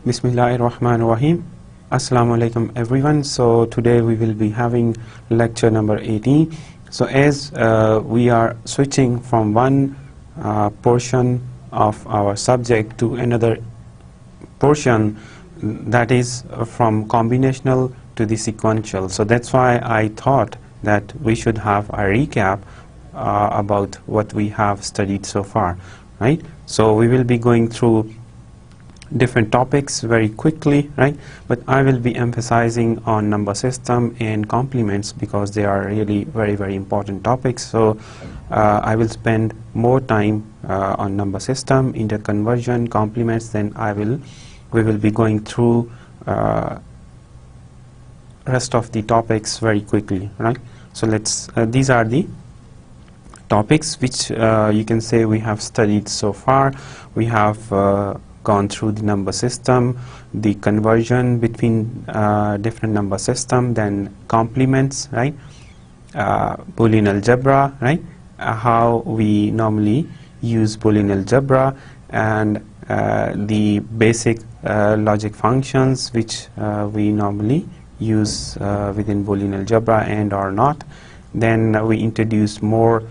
Bismillahirrahmanirrahim. Assalamu alaikum everyone. So today we will be having lecture number 18. So as we are switching from one portion of our subject to another portion, that is from combinational to the sequential. So that's why I thought that we should have a recap about what we have studied so far, right? So we will be going through different topics very quickly, right? But I will be emphasizing on number system and complements because they are really very important topics. So I will spend more time on number system, interconversion, complements. Then we will be going through rest of the topics very quickly, right? So let's these are the topics which you can say we have studied so far. We have gone through the number system, the conversion between different number system, then complements, right? Boolean algebra, right? How we normally use Boolean algebra, and the basic logic functions which we normally use within Boolean algebra and or not. Then we introduced more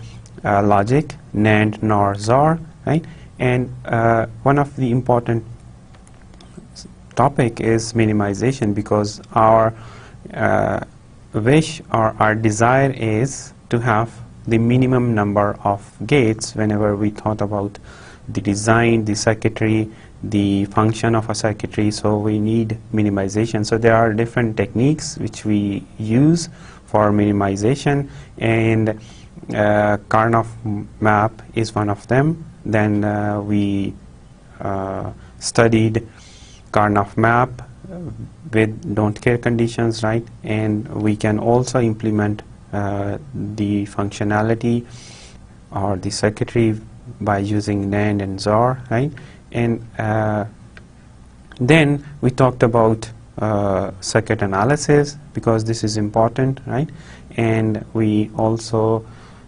logic, NAND, NOR, XOR, right? And one of the important topic is minimization, because our wish or our desire is to have the minimum number of gates whenever we thought about the design, the circuitry, the function of a circuitry. So we need minimization. So there are different techniques which we use for minimization, and Karnaugh map is one of them. Then we studied Karnaugh map with don't care conditions, right? And we can also implement the functionality or the circuitry by using NAND and XOR, right? And then we talked about circuit analysis, because this is important, right? And we also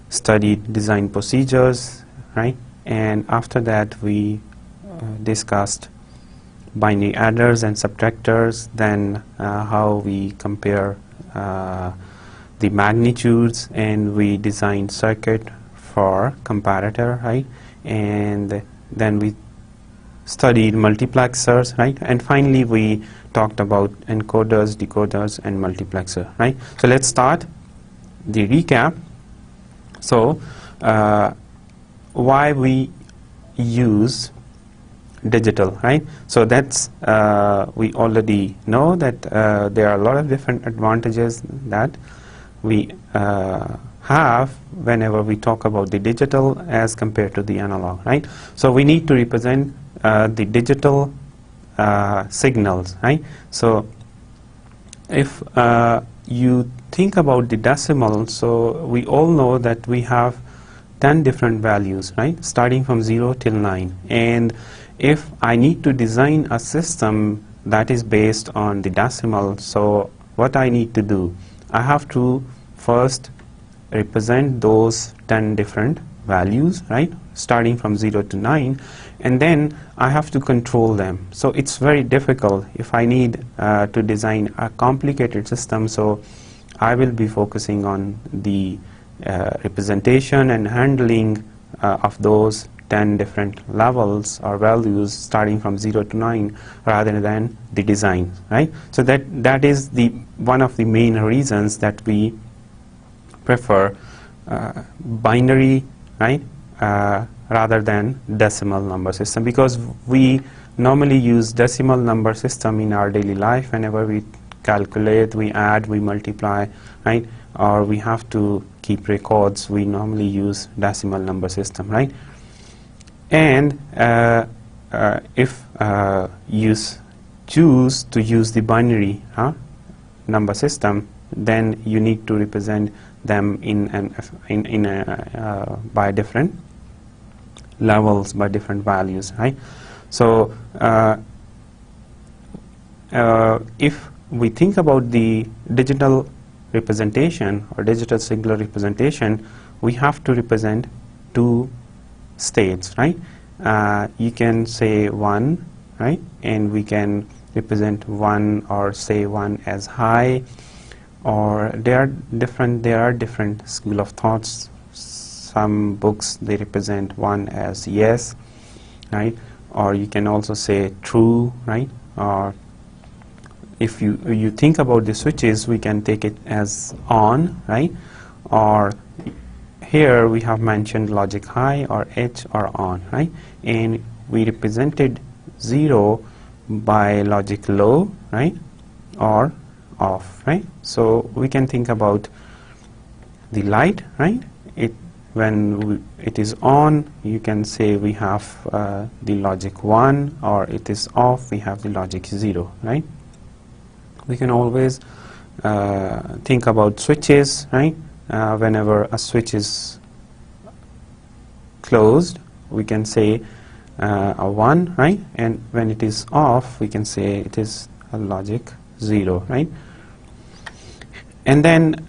studied design procedures, right? And after that we discussed binary adders and subtractors, then how we compare the magnitudes, and we designed circuit for comparator, right? And then we studied multiplexers, right? And finally we talked about encoders, decoders, and multiplexer, right? So let's start the recap. So why we use digital, right? So that's we already know that there are a lot of different advantages that we have whenever we talk about the digital as compared to the analog, right? So we need to represent the digital signals, right? So if you think about the decimal, so we all know that we have 10 different values, right? Starting from 0 till 9. And if I need to design a system that is based on the decimal, so what I need to do? I have to first represent those 10 different values, right? Starting from 0 to 9. And then I have to control them. So it's very difficult if I need to design a complicated system. So I will be focusing on the representation and handling of those 10 different levels or values starting from 0 to 9 rather than the design, right? So that is the one of the main reasons that we prefer binary, right, rather than decimal number system, because we normally use decimal number system in our daily life. Whenever we calculate, we add, we multiply, right, or we have to keep records, we normally use decimal number system, right? And if you choose to use the binary number system, then you need to represent them by different levels, by different values, right? So if we think about the digital representation or digital signal representation, we have to represent two states, right? You can say one, right? And we can represent 1 or say 1 as high, or there are different school of thoughts. Some books, they represent 1 as yes, right? Or you can also say true, right? Or if you think about the switches, we can take it as on, right? Or here we have mentioned logic high or H or on, right? And we represented 0 by logic low, right? Or off, right? So we can think about the light, right? When it is on, you can say we have the logic 1, or it is off, we have the logic 0, right? We can always think about switches, right? Whenever a switch is closed, we can say a 1, right? And when it is off, we can say it is a logic 0, right? And then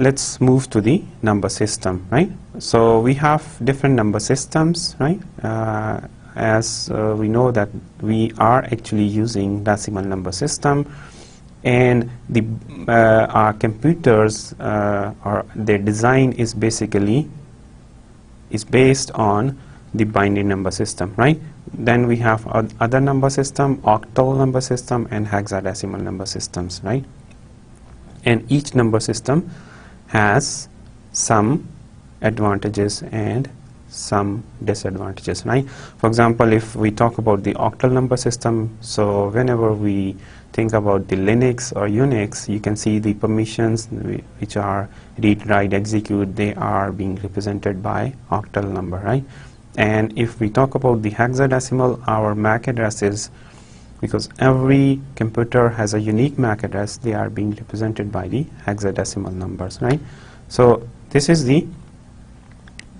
let's move to the number system, right? So we have different number systems, right? As we know that we are actually using decimal number system, and the our computers or their design is based on the binary number system, right? Then we have other number system, octal number system, and hexadecimal number systems, right? And each number system has some advantages and some disadvantages, right? For example, if we talk about the octal number system, so whenever we think about the Linux or Unix, you can see the permissions which are read, write, execute, they are being represented by octal number, right? And if we talk about the hexadecimal, our MAC addresses, because every computer has a unique MAC address, they are being represented by the hexadecimal numbers, right? So this is the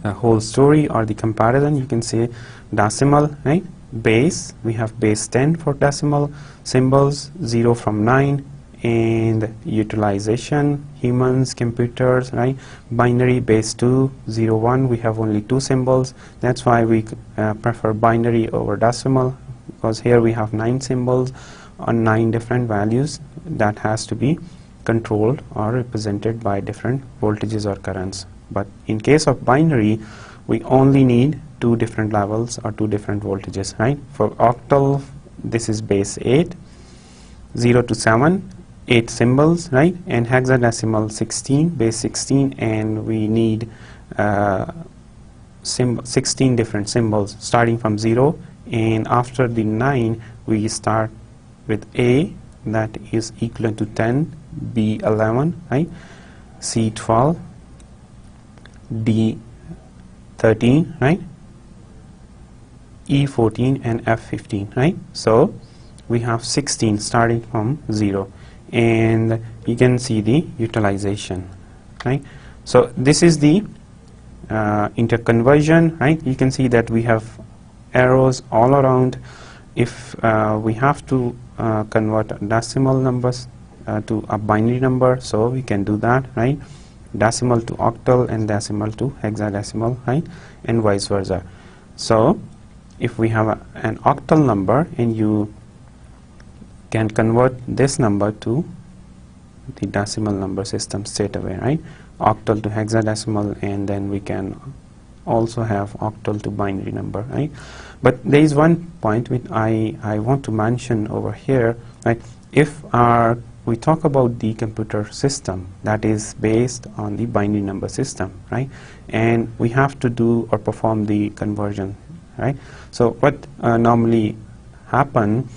whole story or the comparison. You can say decimal, right? Base, we have base 10 for decimal, symbols 0 from 9, and utilization, humans, computers, right? Binary, base 2, 0, 1, we have only 2 symbols. That's why we prefer binary over decimal, because here we have 9 symbols on 9 different values that has to be controlled or represented by different voltages or currents. But in case of binary, we only need 2 different levels or 2 different voltages, right? For octal, this is base 8, 0 to 7, 8 symbols, right? And hexadecimal 16, base 16, and we need 16 different symbols starting from 0, and after the 9 we start with A, that is equivalent to 10, B 11, right? C 12, D 13, right? E 14 and F 15, right? So we have 16 starting from 0, and you can see the utilization, right? So this is the interconversion, right? You can see that we have arrows all around. If we have to convert decimal numbers to a binary number, so we can do that, right? Decimal to octal and decimal to hexadecimal, right? And vice versa. So if we have an octal number and you can convert this number to the decimal number system straight away, right? Octal to hexadecimal, and then we can also have octal to binary number, right? But there is one point which I want to mention over here, right? If we talk about the computer system that is based on the binary number system, right? And we have to do or perform the conversion, right? So what normally happen,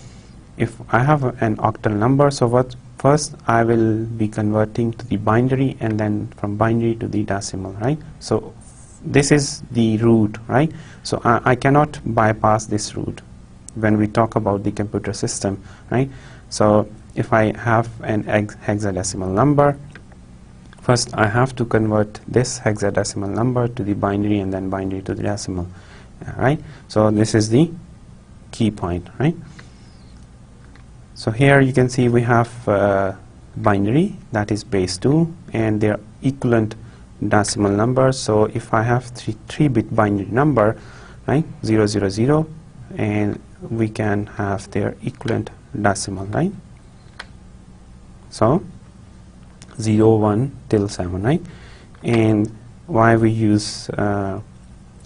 if I have an octal number, so what first I will be converting to the binary, and then from binary to the decimal, right? So this is the route, right? So I cannot bypass this route when we talk about the computer system, right? So if I have an hexadecimal number, first I have to convert this hexadecimal number to the binary, and then binary to the decimal, right? So this is the key point, right? So here you can see we have binary, that is base 2, and their equivalent decimal numbers. So if I have 3-bit binary number, right, 000, and we can have their equivalent decimal, right? So 0, 1 till 7, right? And why we use the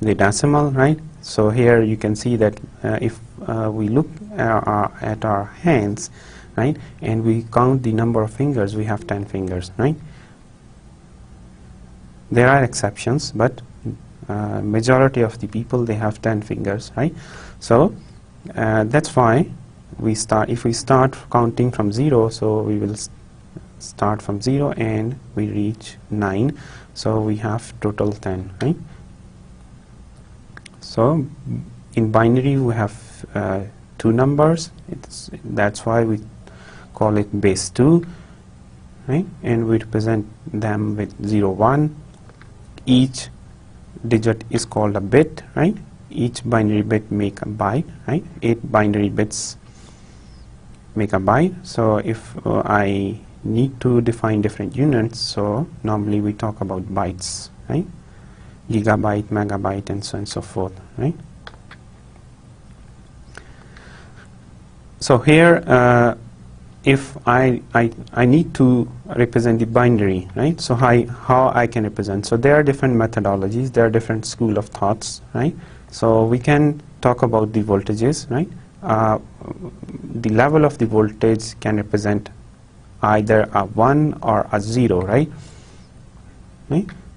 decimal, right? So here you can see that if we look at our hands, right, and we count the number of fingers, we have 10 fingers, right? There are exceptions, but majority of the people, they have 10 fingers, right? So that's why we start, if we start counting from 0, so we will start from 0 and we reach 9, so we have total 10, right? So in binary we have 2 numbers, that's why we call it base 2, right? And we represent them with 0, 1. Each digit is called a bit, right? Each binary bit make a byte, right? 8 binary bits make a byte. So if I need to define different units, so normally we talk about bytes, right? Gigabyte, megabyte, and so on and so forth, right? So here if I need to represent the binary, right? So how I can represent? So there are different methodologies, there are different school of thoughts, right? So we can talk about the voltages, right? The level of the voltage can represent either a 1 or a 0, right?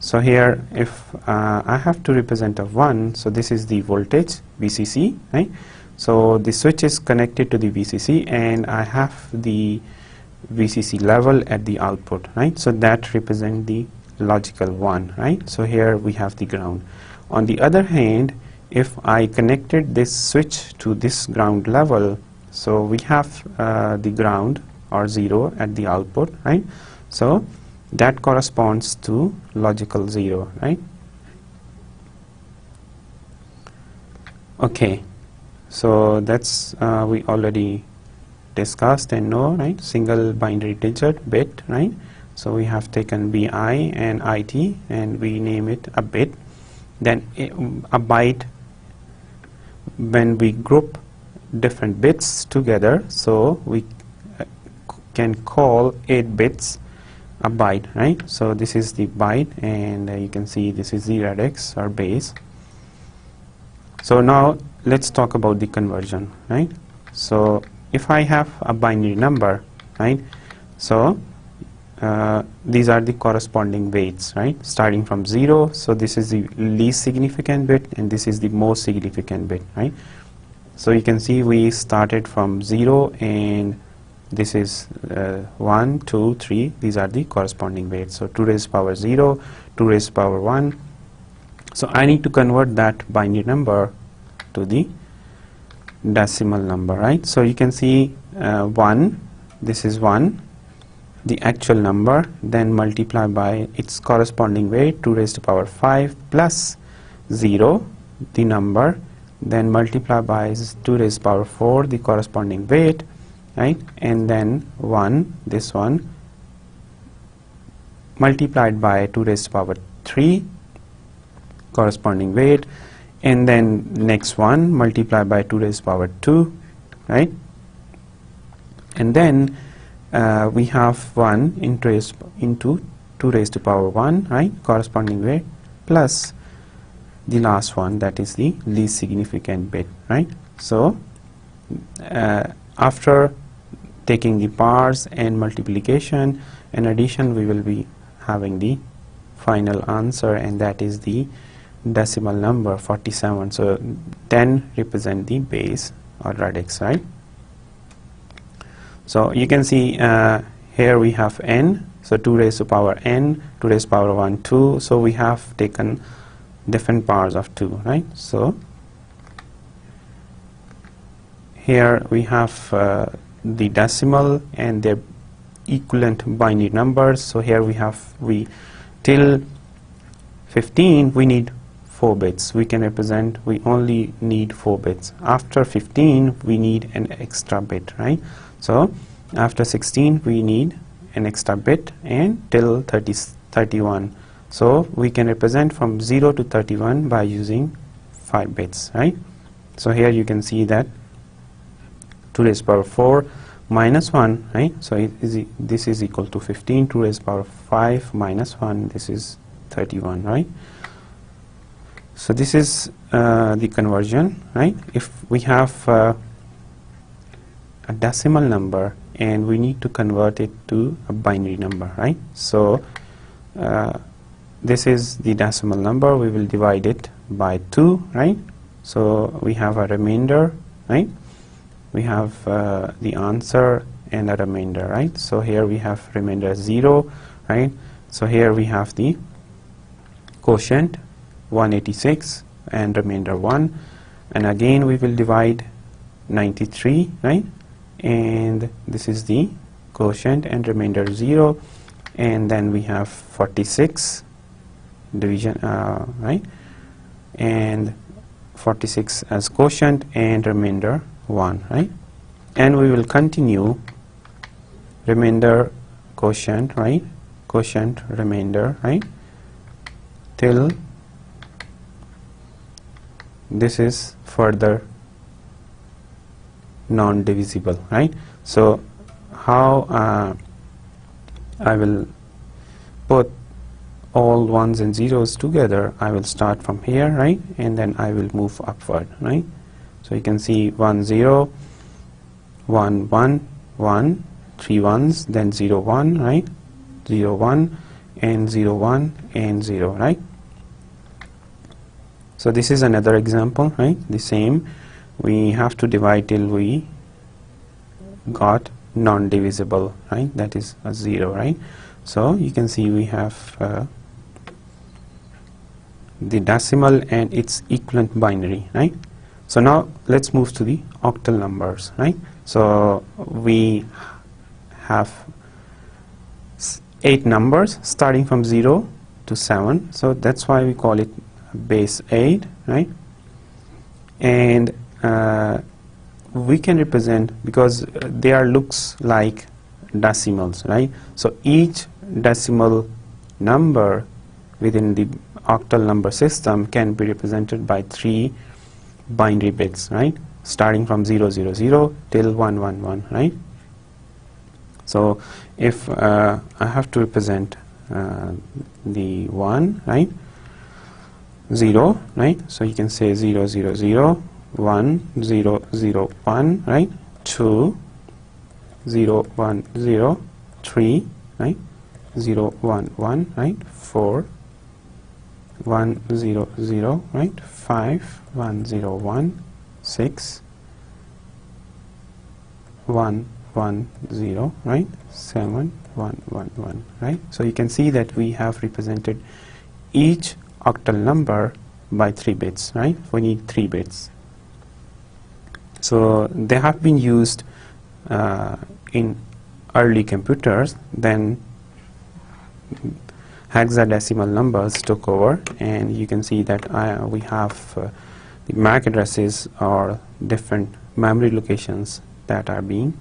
So here if I have to represent a 1, so this is the voltage VCC, right? So the switch is connected to the VCC and I have the VCC level at the output, right? So that represents the logical 1, right? So here we have the ground. On the other hand, if I connected this switch to this ground level, so we have the ground or 0 at the output, right? So that corresponds to logical 0, right? Okay. So that's we already discussed and know, right? Single binary digit bit, right? So we have taken BI and IT and we name it a bit. Then a byte, when we group different bits together, so we can call 8 bits a byte, right? So this is the byte and you can see this is the radix or base. So now let's talk about the conversion, right? So if I have a binary number, right? So these are the corresponding weights, right? Starting from 0, so this is the least significant bit and this is the most significant bit, right? So you can see we started from 0 and this is 1, 2, 3, these are the corresponding weights. So 2 raised to the power 0, 2 raised to the power 1. So I need to convert that binary number to the decimal number, right? So you can see 1, this is 1, the actual number, then multiply by its corresponding weight, 2 raised to the power 5 plus 0, the number, then multiply by 2 raised to the power 4, the corresponding weight, right? And then 1, this one, multiplied by 2 raised to the power 3, corresponding weight, and then next one multiplied by 2 raised to the power 2, right? And then we have 1 into 2 raised to the power 1, right? Corresponding weight plus the last one, that is the least significant bit, right? So after taking the powers and multiplication and addition, we will be having the final answer, and that is the decimal number 47. So 10 represent the base or radix, right? So you can see here we have n, so 2 raised to the power n, 2 raised to the power 1, 2, so we have taken different powers of 2, right? So here we have the decimal and their equivalent binary numbers. So here we have till 15 we need 4 bits. We can represent, we only need 4 bits. After 15 we need an extra bit, right? So after 16 we need an extra bit, and till 31. So we can represent from 0 to 31 by using 5 bits, right? So here you can see that 2 raised power 4 minus 1, right? So this is equal to 15. 2 raised power 5 minus 1, this is 31, right? So this is the conversion, right? If we have a decimal number and we need to convert it to a binary number, right? So this is the decimal number. We will divide it by 2, right? So we have a remainder, right? We have the answer and a remainder, right? So here we have remainder 0, right? So here we have the quotient 186 and remainder 1, and again we will divide 93, right? And this is the quotient and remainder 0, and then we have 46 division, right? And 46 as quotient and remainder 1, right? And we will continue remainder quotient, right? Quotient remainder, right? Till this is further non-divisible, right? So how I will put all ones and zeros together, I will start from here, right? And then I will move upward, right? So you can see 1 0 1 1 1, 3 ones, then 0 1, right? 0 1 and 0 1 and 0, right? So this is another example, right? The same, we have to divide till we got non-divisible, right? That is a 0, right? So you can see we have the decimal and its equivalent binary, right? So now let's move to the octal numbers, right? So we have 8 numbers starting from 0 to 7, so that's why we call it base 8, right? And we can represent, because they are looks like decimals, right? So each decimal number within the octal number system can be represented by 3 binary bits, right? Starting from 0 0 0 till 1 1 1, right? So if I have to represent the 1, right? 0, right? So you can say 0 0 0 1 0 0 1, right? 2 0 1 0 3, right? 0 1 1, right? 4 1 0 0, right? 5 1 0 1, 6 1 1 0, right? 7 1 1 1, right? So you can see that we have represented each octal number by 3 bits, right? We need 3 bits. So they have been used in early computers, then hexadecimal numbers took over, and you can see that we have the MAC addresses or different memory locations that are being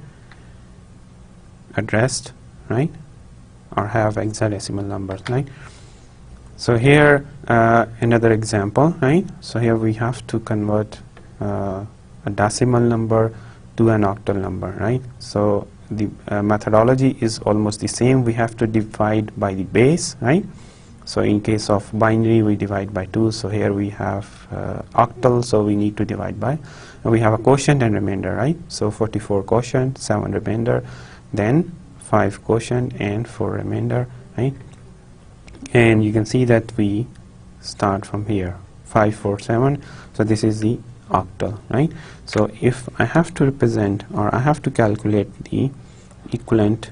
addressed, right? Or have hexadecimal numbers, right? So here another example, right? So here we have to convert a decimal number to an octal number, right? So the methodology is almost the same. We have to divide by the base, right? So in case of binary, we divide by 2. So here we have octal, so we need to divide by. And we have a quotient and remainder, right? So 44 quotient, 7 remainder, then 5 quotient and 4 remainder, right? And you can see that we start from here, 5 4 7. So this is the octal, right? So if I have to represent, or I have to calculate the equivalent,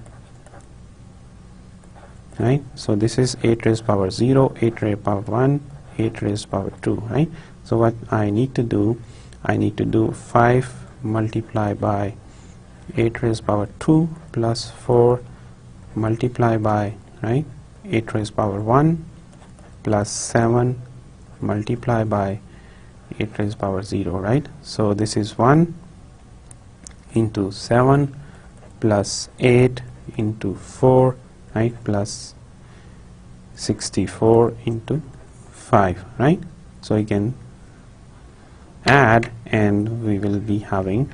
right? So this is 8 raised power 0, 8 raised power 1, 8 raised power 2, right? So what I need to do, I need to do 5 multiplied by 8 raised power 2 plus 4 multiplied by, right, 8 raised power 1 plus 7 multiplied by 8 raised power 0, right? So this is 1 into 7 plus 8 into 4, right, plus 64 into 5, right? So you can add and we will be having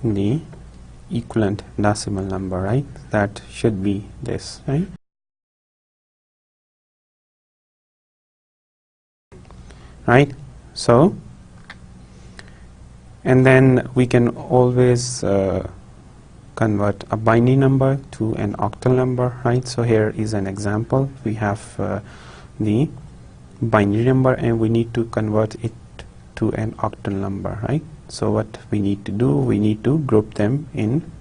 the equivalent decimal number, right? That should be this, right? Right? So, and then we can always convert a binary number to an octal number, right? So here is an example. We have the binary number and we need to convert it to an octal number, right? So what we need to do, we need to group them in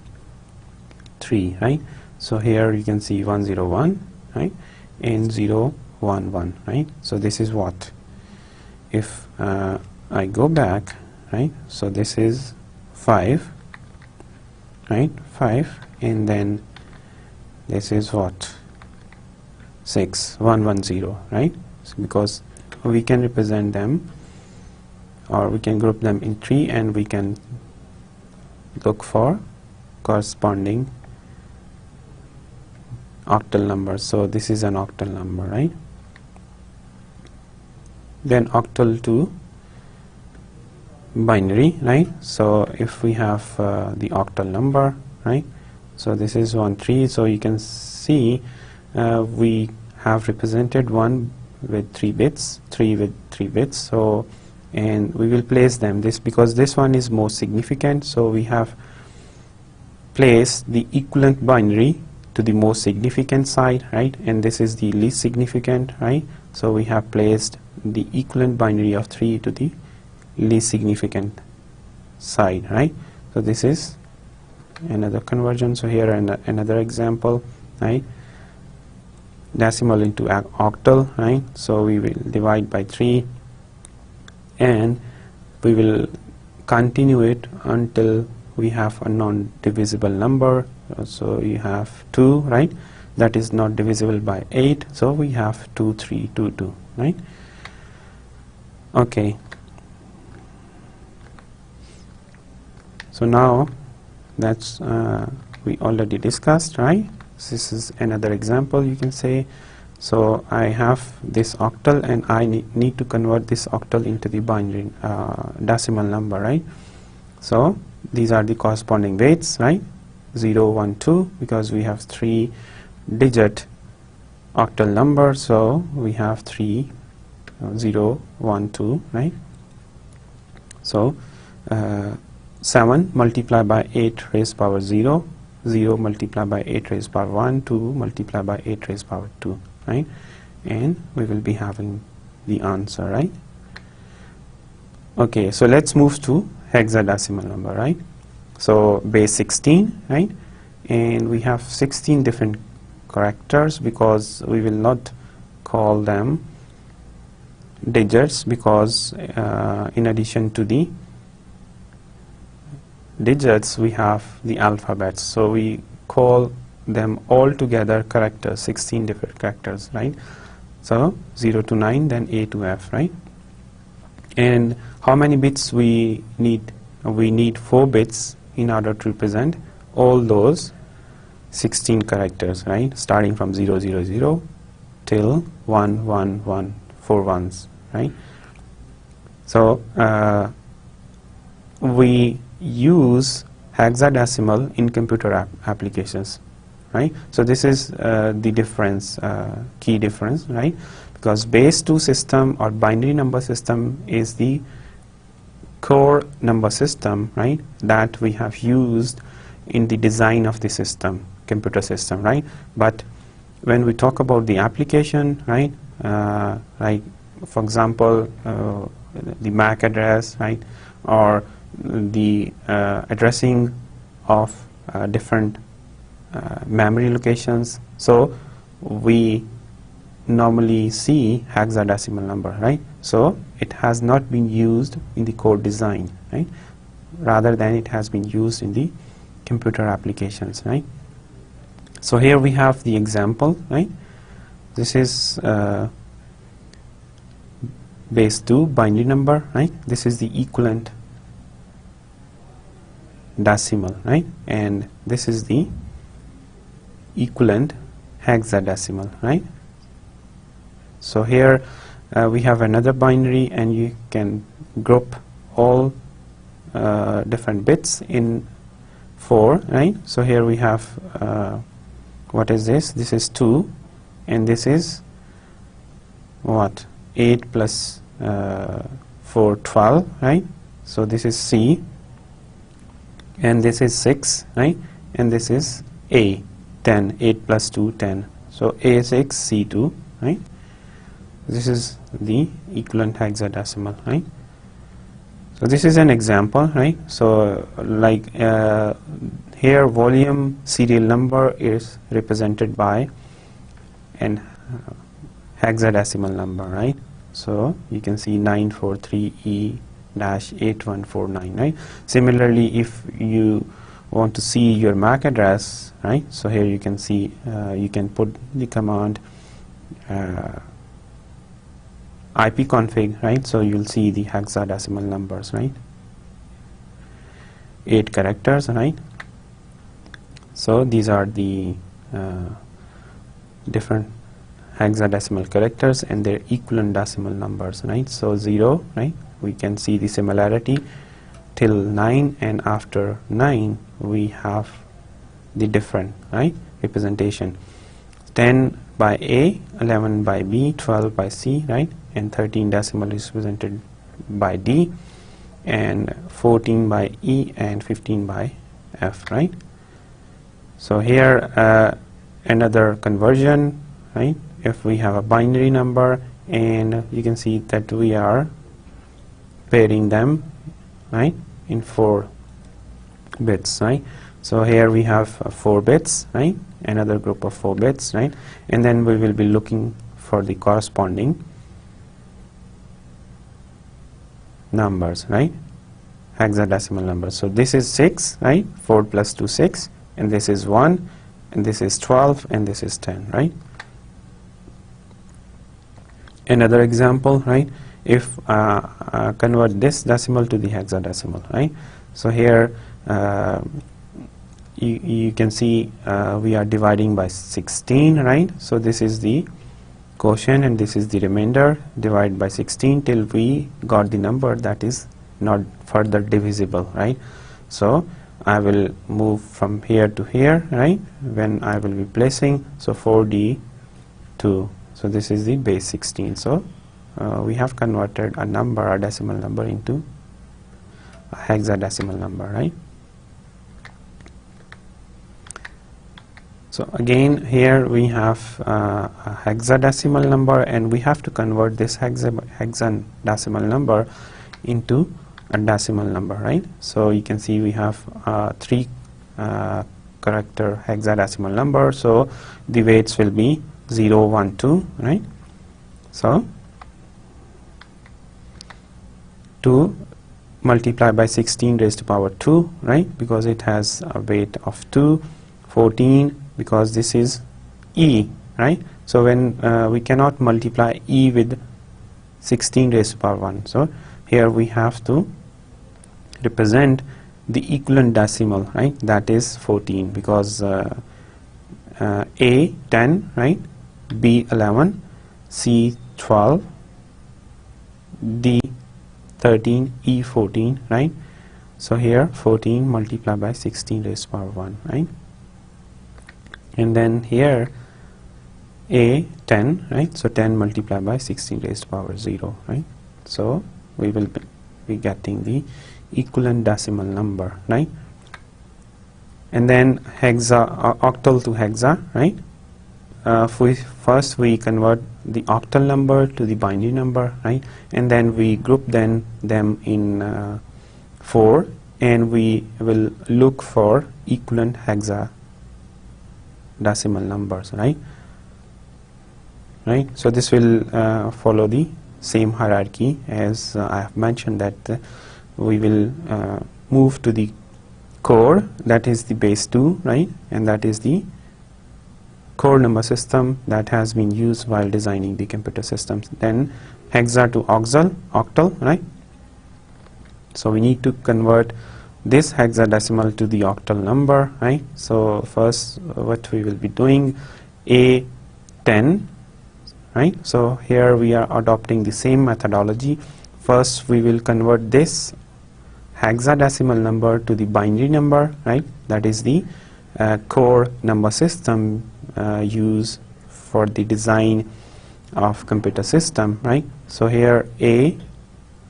3, right? So here you can see 101, right, and 011, right? So this is what, if I go back, right, so this is 5, right, 5, and then this is what, 6, 110, right? So because we can represent them, or we can group them in 3, and we can look for corresponding octal numbers. So this is an octal number, right? Then octal to binary, right? So if we have the octal number, right, so this is 13, so you can see we have represented 1 with 3 bits, 3 with 3 bits, so, and we will place them this because this one is more significant, so we have placed the equivalent binary to the most significant side, right, and this is the least significant, right? So we have placed the equivalent binary of 3 to the least significant side, right? So this is another conversion. So here another example, right? Decimal into octal, right? So we will divide by 3 and we will continue it until we have a non-divisible number. So you have 2, right? That is not divisible by 8, so we have 2, 3, 2, 2, right? Okay. So now that's we already discussed, right? This is another example, you can say. So I have this octal and I need to convert this octal into the binary decimal number, right? So these are the corresponding weights, right? 0, 1, 2, because we have 3-digit octal number, so we have 3, 0, 1, 2, right? So 7 multiplied by 8 raised power 0, 0 multiplied by 8 raised power 1, 2 multiplied by 8 raised power 2, right? And we will be having the answer, right? Okay, so let's move to hexadecimal number, right? So base 16, right? And we have 16 different characters because we will not call them digits because in addition to the digits we have the alphabets, so we call them all together characters, 16 different characters, right? So 0 to 9, then A to F, right? And how many bits we need? We need 4 bits in order to represent all those 16 characters, right? Starting from 0, 0, 0 till 1, 1, 1, 4 ones, right? So we use hexadecimal in computer applications, right? So this is the difference, key difference, right? Because base 2 system or binary number system is the core number system, right, that we have used in the design of the system, computer system, right? But when we talk about the application, right, like for example the MAC address, right, or the addressing of different memory locations, so we normally see hexadecimal number, right? So it has not been used in the code design, right, rather than it has been used in the computer applications, right? So here we have the example, right? This is base 2 binary number, right? This is the equivalent decimal, right? And this is the equivalent hexadecimal, right? So here we have another binary and you can group all different bits in 4, right? So here we have what is this? This is 2, and this is what? 8 plus 4, 12, right? So this is C, and this is 6, right? And this is A, 10, 8 plus 2, 10. So A6, C2, right? This is the equivalent hexadecimal, right? So this is an example, right? So like here volume serial number is represented by an hexadecimal number, right? So you can see 943E-8149, right? Similarly, if you want to see your MAC address, right? So here you can see, you can put the command ipconfig, right? So you'll see the hexadecimal numbers, right? 8 characters, right? So these are the different hexadecimal characters and their equivalent decimal numbers, right? So 0, right? We can see the similarity till 9, and after 9 we have the different, right, representation. 10 by A, 11 by B, 12 by C, right? And 13 decimal is represented by D, and 14 by E, and 15 by F, right? So here another conversion, right? If we have a binary number, and you can see that we are pairing them, right, in 4 bits, right? So here we have 4 bits, right? Another group of 4 bits, right? And then we will be looking for the corresponding numbers, right? Hexadecimal numbers. So this is 6, right? 4 plus 2, 6, and this is 1, and this is 12, and this is 10, right? Another example, right? If convert this decimal to the hexadecimal, right? So here you can see we are dividing by 16, right? So this is the quotient and this is the remainder. Divide by 16 till we got the number that is not further divisible, right? So I will move from here to here, right? When I will be placing, so 4D2. So this is the base 16. So we have converted a number, a decimal number, into a hexadecimal number, right? So again here we have a hexadecimal number, and we have to convert this hexadecimal number into a decimal number, right? So you can see we have 3 character hexadecimal number, so the weights will be 0, 1, 2, right? So 2 multiplied by 16 raised to power 2, right? Because it has a weight of 2. 14, because this is E, right? So when we cannot multiply E with 16 raised to power 1, so here we have to represent the equivalent decimal, right? That is 14, because A 10, right? B 11, C 12, D 13, E 14, right? So here 14 multiplied by 16 raised to power 1, right? And then here A 10, right? So 10 multiplied by 16 raised to power 0, right? So we will be getting the equivalent decimal number, right? And then octal to hexa, right? First we convert the octal number to the binary number, right? And then we group them in 4, and we will look for equivalent hexadecimal numbers, right? Right. So this will follow the same hierarchy as I have mentioned, that we will move to the core, that is the base 2, right? And that is the core number system that has been used while designing the computer systems. Then hexa to octal, right? So we need to convert this hexadecimal to the octal number, right? So first what we will be doing, A10, right? So here we are adopting the same methodology. First we will convert this hexadecimal number to the binary number, right? That is the core number system used for the design of computer system, right? So here A,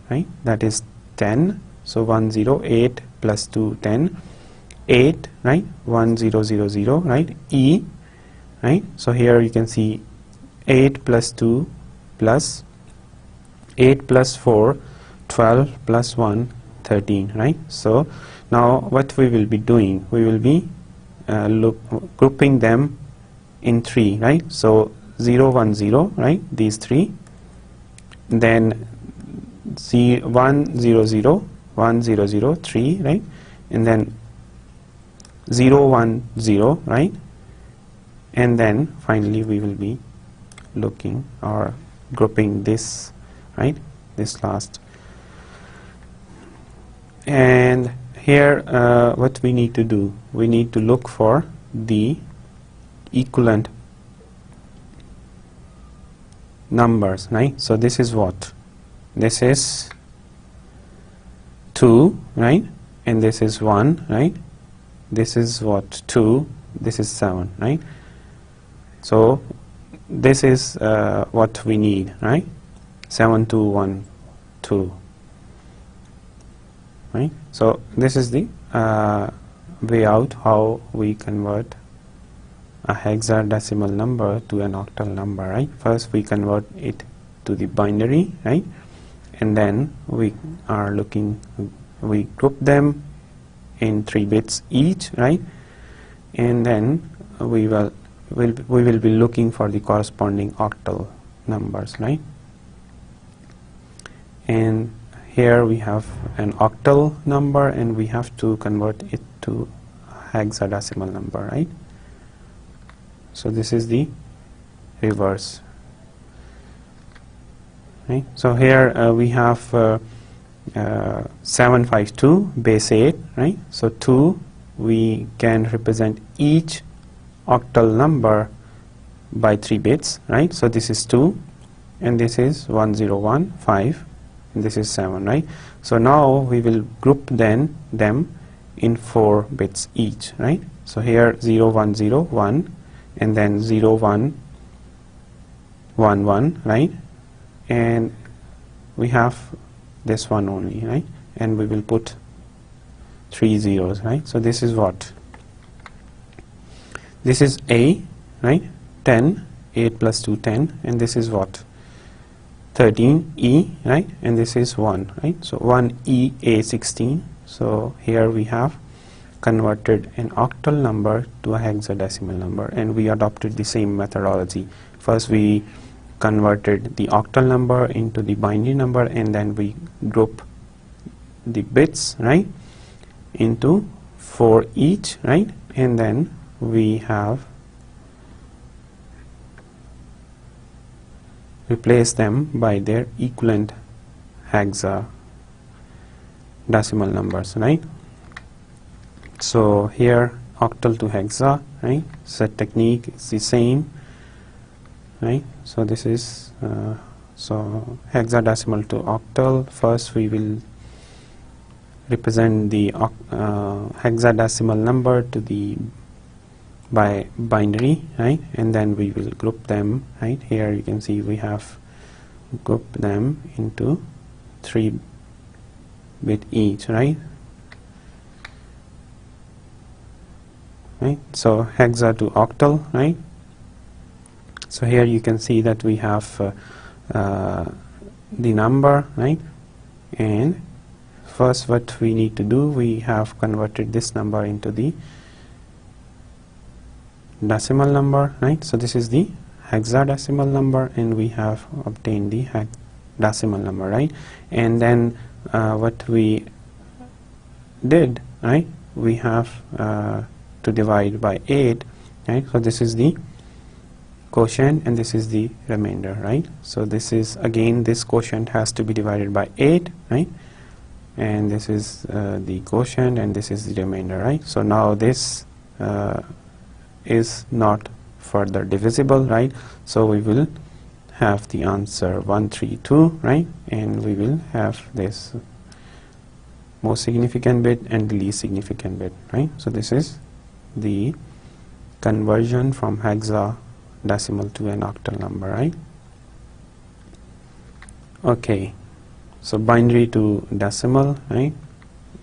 right, that is 10, so 108 plus 2, 10, 8, right, 1000, right, E, right, so here you can see 8 plus 2 plus 8 plus 4, 12 plus 1, 13, right? So now what we will be doing, we will be grouping them in 3, right? So 0, 1, 0, right, these 3, then 1, 0, 0, 1, 0, 0, 3, right, and then 0, 1, 0, right, and then finally we will be looking or grouping this, right, this last. And here what we need to do, we need to look for the equivalent numbers, right? So this is what? This is 2, right, and this is 1, right, this is what? 2, this is 7, right? So this is what we need, right? 7, 2, 1, 2, right? So this is the way out how we convert a hexadecimal number to an octal number, right? First we convert it to the binary, right, and then we are looking, we group them in 3 bits each, right, and then we will be looking for the corresponding octal numbers, right? And here we have an octal number and we have to convert it to hexadecimal number, right? So this is the reverse, right? So here we have 752 base 8, right? So 2, we can represent each octal number by 3 bits, right? So this is 2 and this is 1015 and this is 7, right? So now we will group then them in 4 bits each, right? So here 0101 and then 0111, right, and we have this one only, right, and we will put 3 zeros, right? So this is what? This is A, right, 10, 8 plus 2, 10, and this is what? 13, E, right, and this is 1, right? So 1 E A 16. So here we have converted an octal number to a hexadecimal number, and we adopted the same methodology. First we converted the octal number into the binary number, and then we group the bits, right, into 4 each, right, and then we have replaced them by their equivalent hexadecimal numbers, right? So here octal to hexa, right, so technique is the same, right? So this is so hexadecimal to octal. First we will represent the hexadecimal number to the by binary, right, and then we will group them, right? Here you can see we have grouped them into 3 bit each, right? Right, so hexa to octal, right? So here you can see that we have the number, right, and first what we need to do, we have converted this number into the decimal number, right? So this is the hexadecimal number and we have obtained the decimal number, right? And then what we did, right, we have to divide by 8, right? So this is the quotient and this is the remainder, right? So this is again, this quotient has to be divided by 8, right, and this is the quotient and this is the remainder, right? So now this is not further divisible, right? So we will have the answer 132, right, and we will have this most significant bit and the least significant bit, right? So this is the conversion from hexadecimal to an octal number, right? Okay, so binary to decimal, right?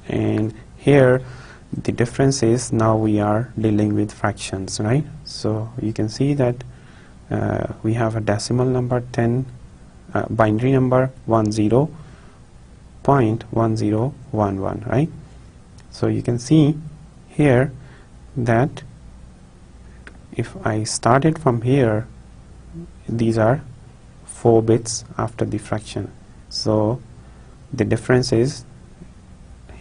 And here the difference is now we are dealing with fractions, right? So you can see that we have a decimal number 10, binary number 10.1011, right? So you can see here that if I started from here, these are 4 bits after the fraction. So the difference is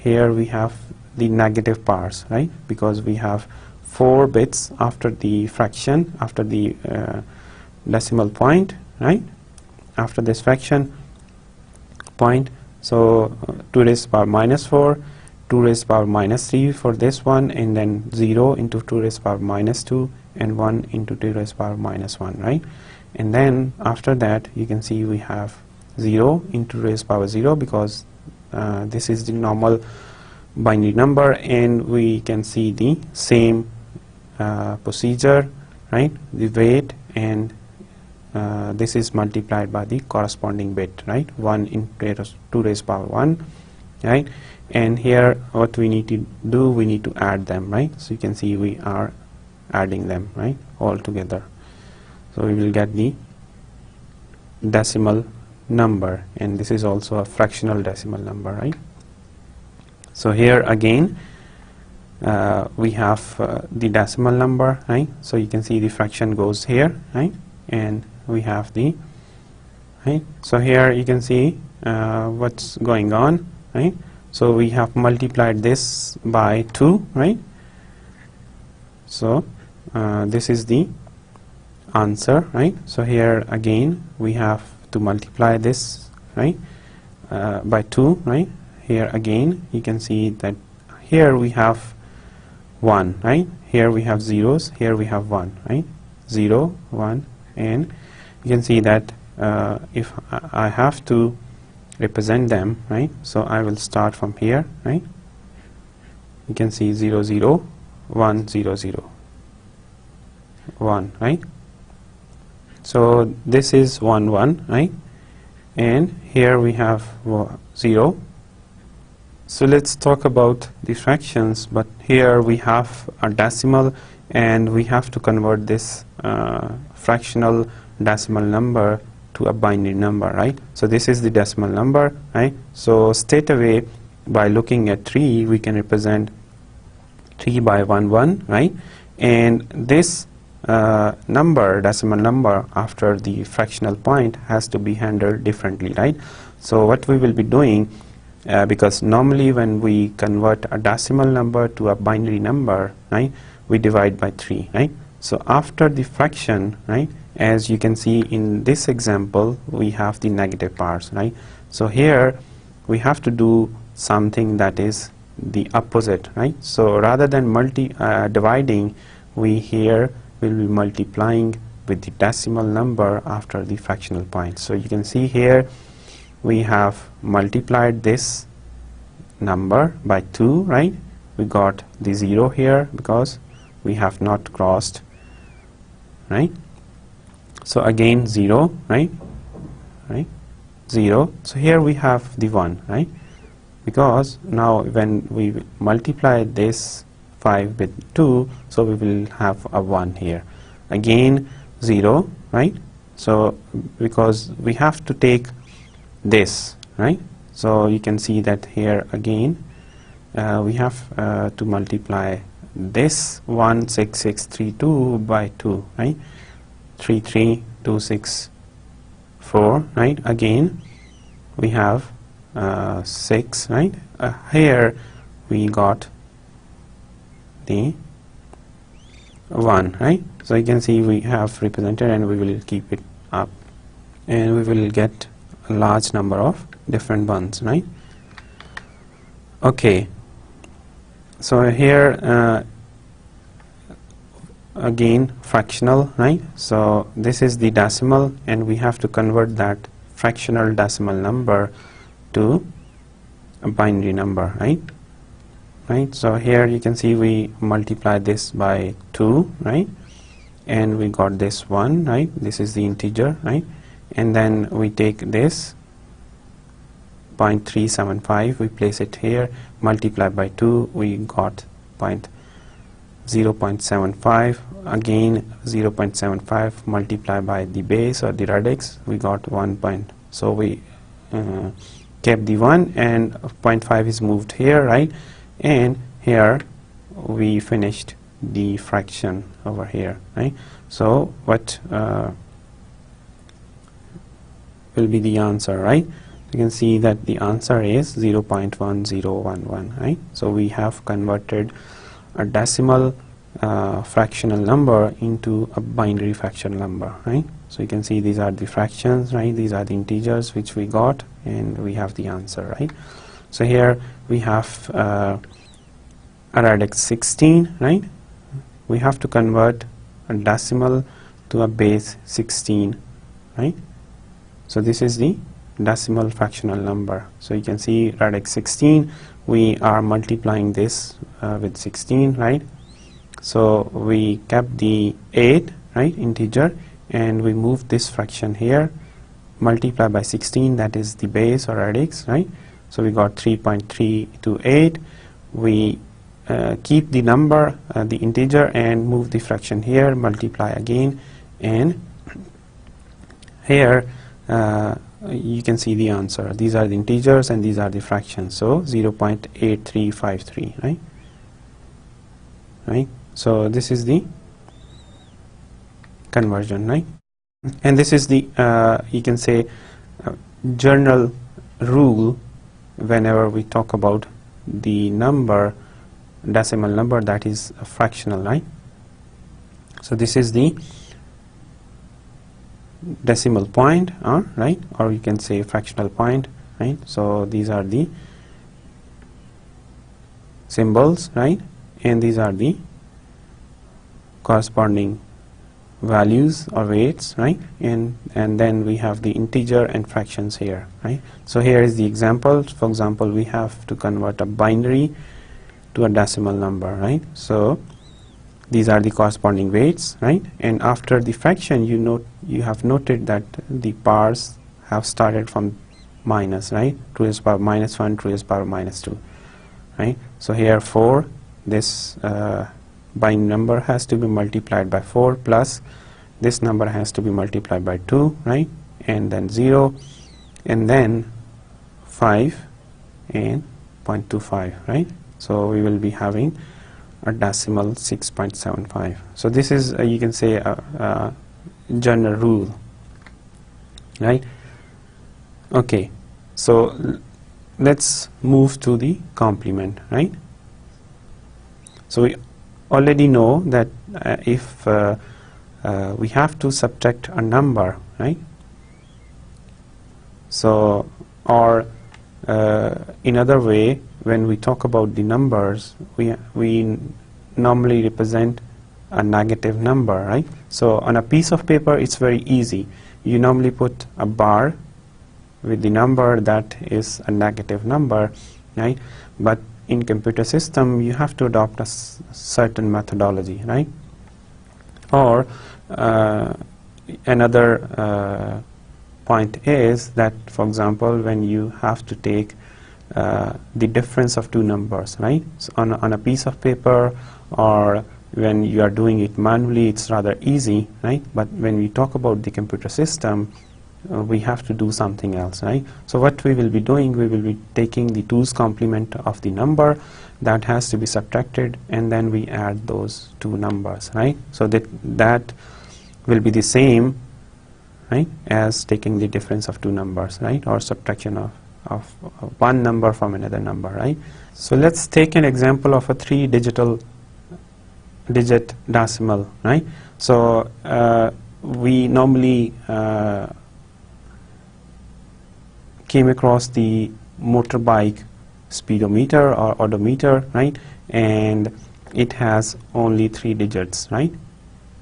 here we have the negative parts, right? Because we have 4 bits after the fraction, after the decimal point, right? After this fraction point. So 2 raised to the power minus 4, 2 raised to the power minus 3 for this one, and then 0 into 2 raised to the power minus 2, and 1 into 2 raised to the power minus 1, right? And then after that you can see we have 0 into raised to the power 0, because this is the normal binary number, and we can see the same procedure, right? The weight, and this is multiplied by the corresponding bit, right? 1 into 2 raised to the power 1, right? And here what we need to do, we need to add them, right? So you can see we are adding them, right, all together. So we will get the decimal number, and this is also a fractional decimal number, right? So here again we have the decimal number, right? So you can see the fraction goes here, right? And we have the, right? So here you can see what's going on, right? So we have multiplied this by 2, right? So this is the answer, right? So here again we have to multiply this, right, by 2, right? Here again you can see that here we have 1, right? Here we have zeros, here we have 1, right? 0, 1, and you can see that if I have to represent them, right? So I will start from here, right? You can see 0, 0, 1, 0, 0, 1, right? So this is 1, 1, right? And here we have 0. So let's talk about the fractions, but here we have a decimal, and we have to convert this fractional decimal number to a binary number, right? So this is the decimal number, right? So straight away by looking at 3, we can represent 3 by 1, 1, right? And this number, decimal number after the fractional point has to be handled differently, right? So what we will be doing, because normally when we convert a decimal number to a binary number, right, we divide by 3, right? So after the fraction, right, as you can see in this example, we have the negative parts, right? So here we have to do something that is the opposite, right? So rather than dividing, we here will be multiplying with the decimal number after the fractional point. So you can see here we have multiplied this number by 2, right? We got the 0 here because we have not crossed, right? So again 0, right? 0. So here we have the 1, right? Because now when we multiply this 5 with 2, so we will have a 1 here. Again 0, right? So because we have to take this, right? So you can see that here again we have to multiply this 16632 by 2, right? 33264, right? Again we have 6, right? Here we got the 1, right? So you can see we have represented, and we will keep it up, and we will get a large number of different ones, right? Okay, so here again fractional, right? So this is the decimal, and we have to convert that fractional decimal number to a binary number, right? So here you can see we multiply this by 2, right? And we got this 1, right? This is the integer, right? And then we take this 0.375, we place it here, multiply by 2, we got 0.75, again 0.75 multiply by the base or the radix, we got 1 point. So we kept the 1 and 0.5 is moved here, right? And here we finished the fraction over here, right? So what will be the answer, right? You can see that the answer is 0.1011, right? So we have converted a decimal fractional number into a binary fractional number, right? So you can see these are the fractions, right? These are the integers which we got, and we have the answer, right? So here we have a radix 16, right? We have to convert a decimal to a base 16, right? So this is the decimal fractional number. So you can see radix 16, we are multiplying this with 16, right? So we kept the 8, right, integer, and we moved this fraction here, multiply by 16, that is the base or radix, right? So we got 3.328. We keep the number, the integer, and move the fraction here, multiply again, and here you can see the answer. These are the integers and these are the fractions. So 0.8353, right? Right? So this is the conversion, right? And this is the you can say general rule whenever we talk about the number, decimal number that is a fractional, right? So this is the decimal point, right? Or you can say fractional point, right? So these are the symbols, right? And these are the corresponding values or weights, right? And then we have the integer and fractions here, right? So here is the example. For example, we have to convert a binary to a decimal number, right? So these are the corresponding weights, right? And after the fraction, you have noted that the powers have started from minus, right? 2 to the power minus 1, 2 to the power minus 2, right? So here 4, this binary number has to be multiplied by 4, plus this number has to be multiplied by 2, right? And then 0, and then 5 and 0.25, right? So we will be having a decimal 6.75. So this is you can say a general rule, right? Okay, so let's move to the complement, right? So we already know that if we have to subtract a number, right? So, or in other way, when we talk about the numbers, we normally represent a negative number, right? So on a piece of paper, it's very easy. You normally put a bar with the number that is a negative number, right? But in computer system, you have to adopt a certain methodology, right? Or another point is that, for example, when you have to take the difference of two numbers, right? So on a piece of paper, or when you are doing it manually, it's rather easy, right? But when we talk about the computer system, we have to do something else, right? So what we will be doing, we will be taking the 2's complement of the number that has to be subtracted, and then we add those two numbers, right? So that will be the same, right, as taking the difference of two numbers, right, or subtraction of one number from another number, right? So let's take an example of a 3-digit decimal, right? So we normally came across the motorbike speedometer or odometer, right? And it has only 3 digits, right?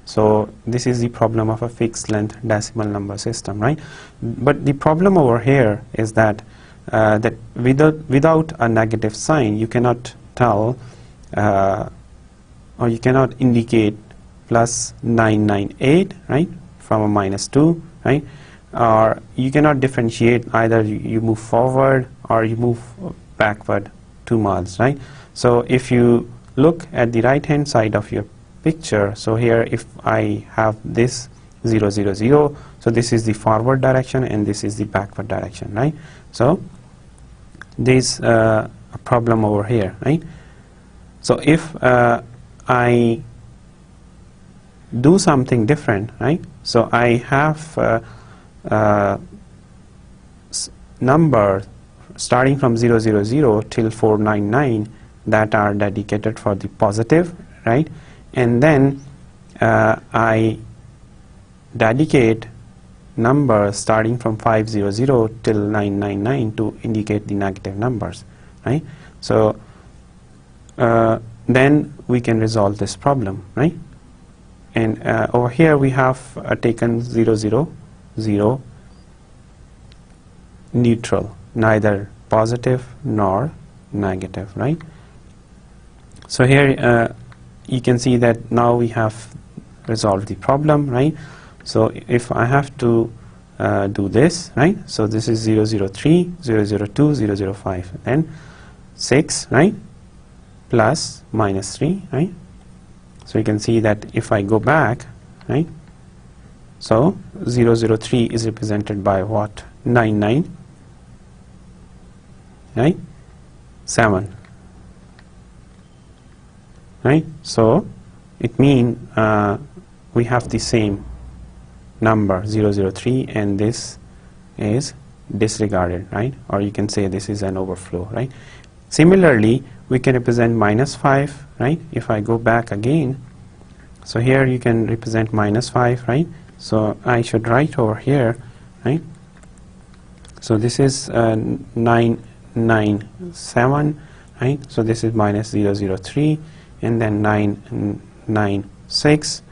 So this is the problem of a fixed length decimal number system, right? But the problem over here is that that without a negative sign you cannot tell or you cannot indicate plus 998, right, from a minus 2, right, or you cannot differentiate either you move forward or you move backward 2 marks, right. So if you look at the right hand side of your picture, so here if I have this 0 0 0, so this is the forward direction and this is the backward direction, right. So there's a problem over here, right. So if I do something different, right, so I have number starting from 0 0 0 till 499 that are dedicated for the positive, right, and then I dedicate numbers starting from 500 till 999 to indicate the negative numbers, right. So then we can resolve this problem, right. And over here we have taken 0 0 0 neutral, neither positive nor negative, right. So here you can see that now we have resolved the problem, right. So if I have to do this, right, so this is 003, 002, 005, and 6, right, plus minus 3, right. So you can see that if I go back, right, so 003 is represented by what? 99, right, 7, right. So it means we have the same number 003 and this is disregarded, right, or you can say this is an overflow, right. Similarly we can represent minus 5, right, if I go back again. So here you can represent minus 5, right. So I should write over here, right. So this is 997, right. So this is minus 003 and then 996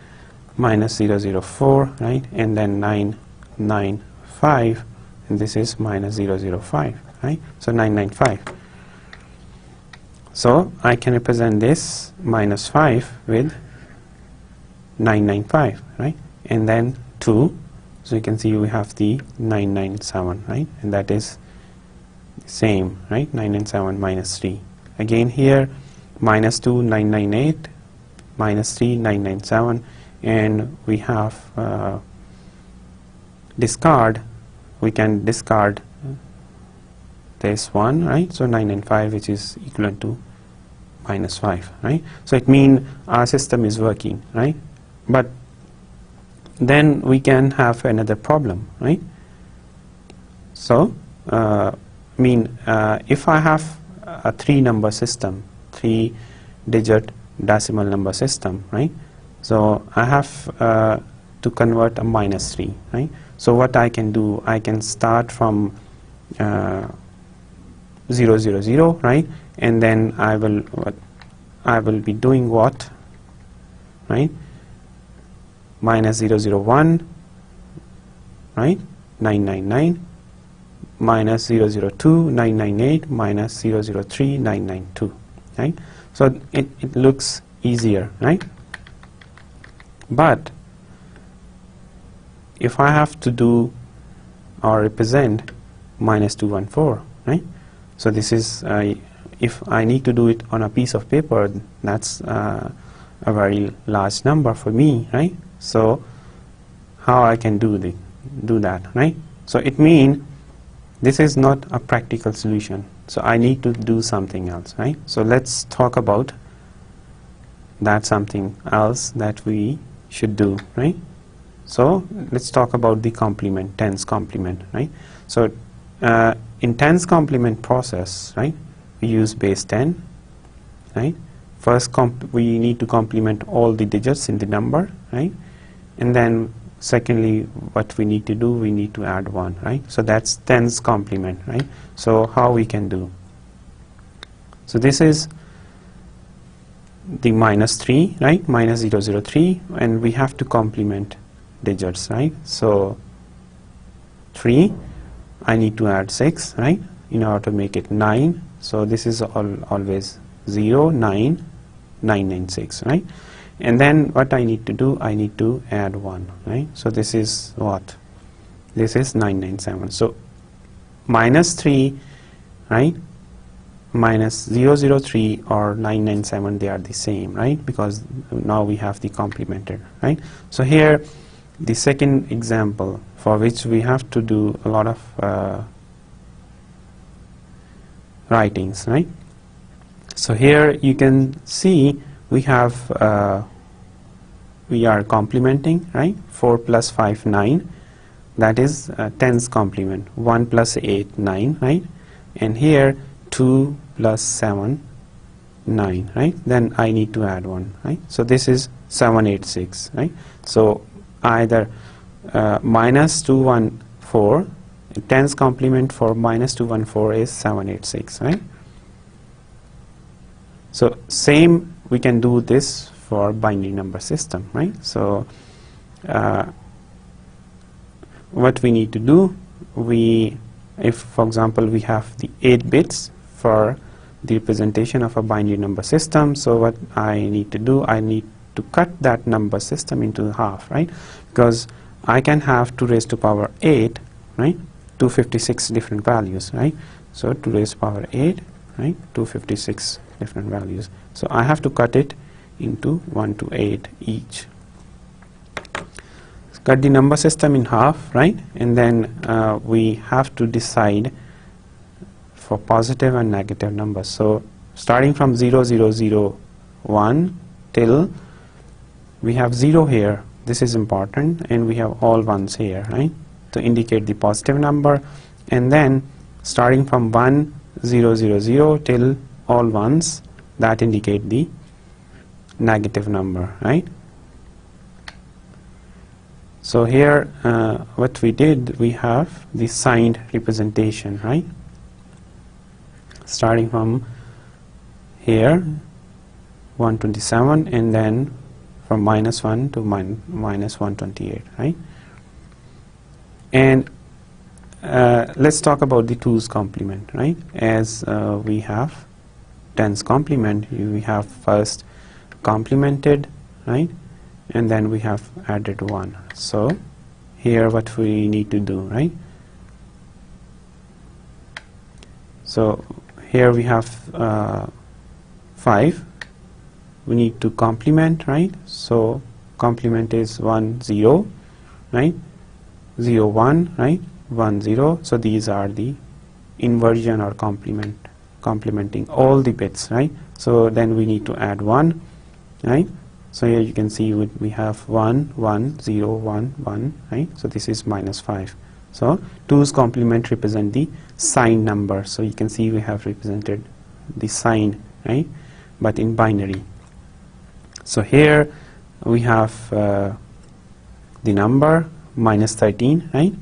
minus 004, right, and then 995 and this is minus 005, right. So 995. So I can represent this minus 5 with 995, right, and then 2. So you can see we have the 997, right, and that is same, right, 997 minus 3. Again here minus 2 998, minus 3 997, and we have discard. We can discard this one, right. So 995, which is equivalent to minus 5, right. So it means our system is working, right. But then we can have another problem, right. So if I have a 3-number system, 3-digit decimal number system, right, so I have to convert a minus 3, right. So what I can do, I can start from 0 0 0, right, and then I will be doing what, right, minus 001, right, 999, minus 002, 998, minus 003, 992, right. So it looks easier, right. But if I have to do or represent minus 214, right, so this is if I need to do it on a piece of paper, that's a very large number for me, right. So how I can do that, right. So it means this is not a practical solution, so I need to do something else, right. So let's talk about that something else that we should do, right. So let's talk about the complement, tens complement, right. So in tens complement process, right, we use base 10, right. First we need to complement all the digits in the number, right, and then secondly what we need to do, we need to add 1, right. So that's tens complement, right. So how we can do, so this is the minus 3, right, minus 003, and we have to complement digits, right. So 3, I need to add 6, right, in order to make it 9. So this is always 0, 9, 996, right? And then what I need to do, I need to add 1, right? So this is what? This is 997. So minus 3, right? Minus 003 or 997, they are the same, right? Because now we have the complemented, right? So here, the second example for which we have to do a lot of writings, right? So here you can see we have we are complementing, right? 4 plus 5, 9. That is 10's complement. 1 plus 8, 9, right? And here 2 plus 7, 9, right? Then I need to add 1, right? So this is 786, right? So either minus 214, 10's complement for minus 214 is 786, right? So same we can do this for binary number system, right? So what we need to do, if for example we have the 8 bits for the representation of a binary number system, so what I need to do, I need to cut that number system into half, right? Because I can have 2 raised to power 8, right? 256 different values, right? So 2 raised to power 8, right? 256 different values. So I have to cut it into 1 to 8 each. Cut the number system in half, right? And then we have to decide for positive and negative numbers. So starting from 0, 0, 0, 1 till we have 0 here. This is important, and we have all ones here, right? To indicate the positive number, and then starting from 1, 0, 0, 0 till all ones, that indicate the negative number, right? So here what we did, we have the signed representation, right? Starting from here 127, and then from minus 1 to minus 128, right? And let's talk about the 2's complement, right? As we have 10's complement, we have first complemented, right? And then we have added 1. So here what we need to do, right? So here we have 5. We need to complement, right? So complement is 1, 0, right? 0, 1, right? 1, 0. So these are the inversion or complementing all the bits, right? So then we need to add 1, right? So here you can see we have 1, 1, 0, 1, 1, right? So this is minus 5. So 2's complement represent the signed number. So you can see we have represented the sign, right? But in binary. So here we have the number minus 13, right?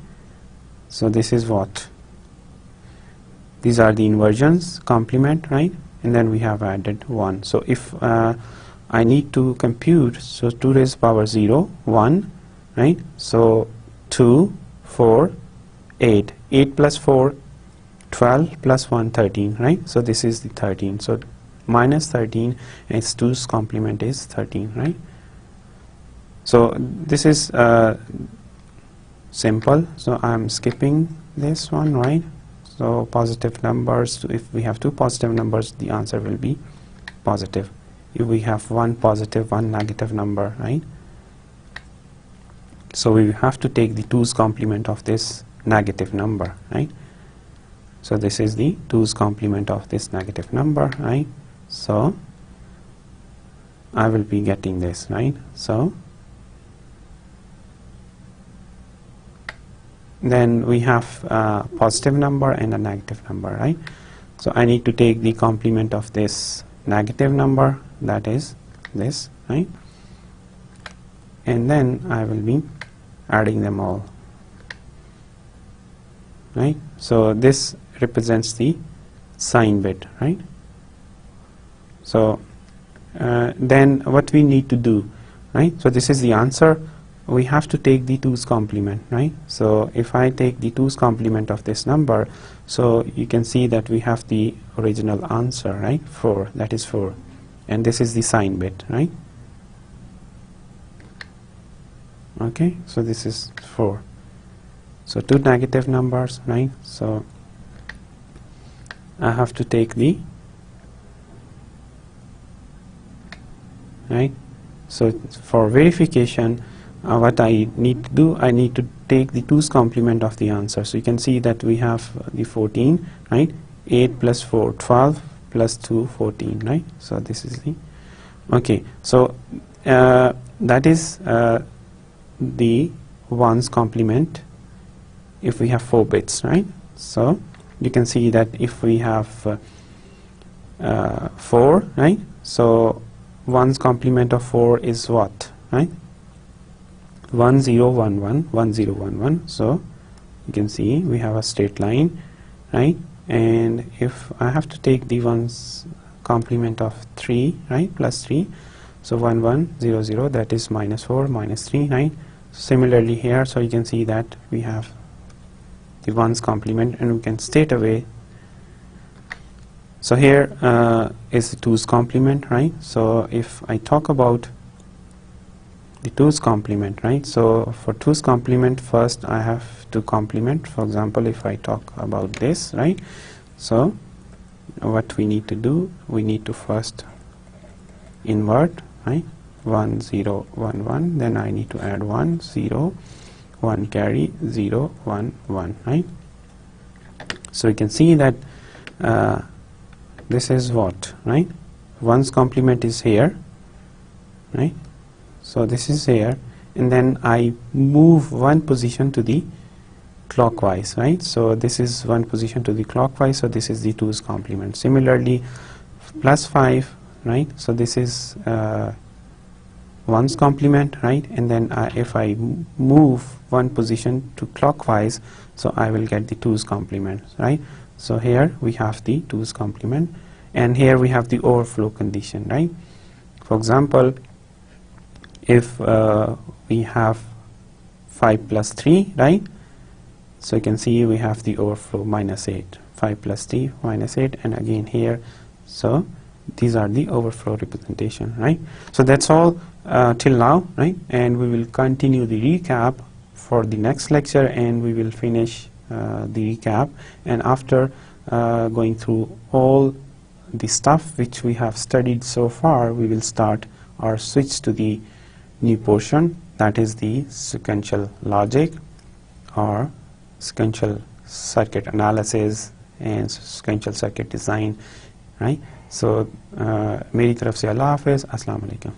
So this is what? These are the inversions, complement, right? And then we have added 1. So if I need to compute, so 2 raised to power 0, 1, right? So 2, 4, 8. 8 plus 4, 12 plus 1, 13, right? So this is the 13. So minus 13, and 2's complement is 13, right? So this is simple. So I'm skipping this one, right? So positive numbers, if we have 2 positive numbers, the answer will be positive. If we have 1 positive, 1 negative number, right? So we have to take the 2's complement of this negative number, right? So this is the 2's complement of this negative number, right? So I will be getting this, right? So then we have a positive number and a negative number, right? So I need to take the complement of this negative number, that is this, right? And then I will be adding them all, right? So this represents the sign bit, right? So then what we need to do, right? So this is the answer. we have to take the 2's complement, right? So if I take the 2's complement of this number, so you can see that we have the original answer, right? 4, that is 4, and this is the sign bit, right? Okay, so this is 4. So 2 negative numbers, right? So I have to take the, right? So for verification, what I need to do, I need to take the 2's complement of the answer. So you can see that we have the 14, right? 8 plus 4, 12 plus 2, 14, right? So this is the, okay, so that is the 1's complement if we have 4 bits, right? So you can see that if we have 4, right? So 1's complement of 4 is what, right? 1 0 1 1 1 0 1 1. So you can see we have a straight line, right? And if I have to take the 1's complement of 3, right, plus 3, so 1 1 0 0, that is minus 4 minus 3, right? Similarly here, so you can see that we have the 1's complement, and we can straight away, so here is the 2's complement, right? So if I talk about the 2's complement, right? So for 2's complement, first I have to complement. For example, if I talk about this, right? So what we need to do, we need to first invert, right? 1 0 1 1, then I need to add 1 0 1 carry 0 1 1, right? So you can see that this is what, right? 1's complement is here, right? So this is here, and then I move 1 position to the clockwise, right? So this is 1 position to the clockwise, so this is the 2's complement. Similarly, plus 5, right? So this is 1's complement, right? And then if I move 1 position to clockwise, so I will get the 2's complement, right? So here we have the 2's complement, and here we have the overflow condition, right? For example, if we have 5 plus 3, right? So you can see we have the overflow minus 8, 5 plus 3 minus 8, and again here, so these are the overflow representation, right? So that's all till now, right? And we will continue the recap for the next lecture, and we will finish the recap, and after going through all the stuff which we have studied so far, we will start or switch to the new portion, that is the sequential logic or sequential circuit analysis and sequential circuit design, right? So मेरी तरफ से अल्लाह हाफ़िज़, अस्सलाम वालेकुम.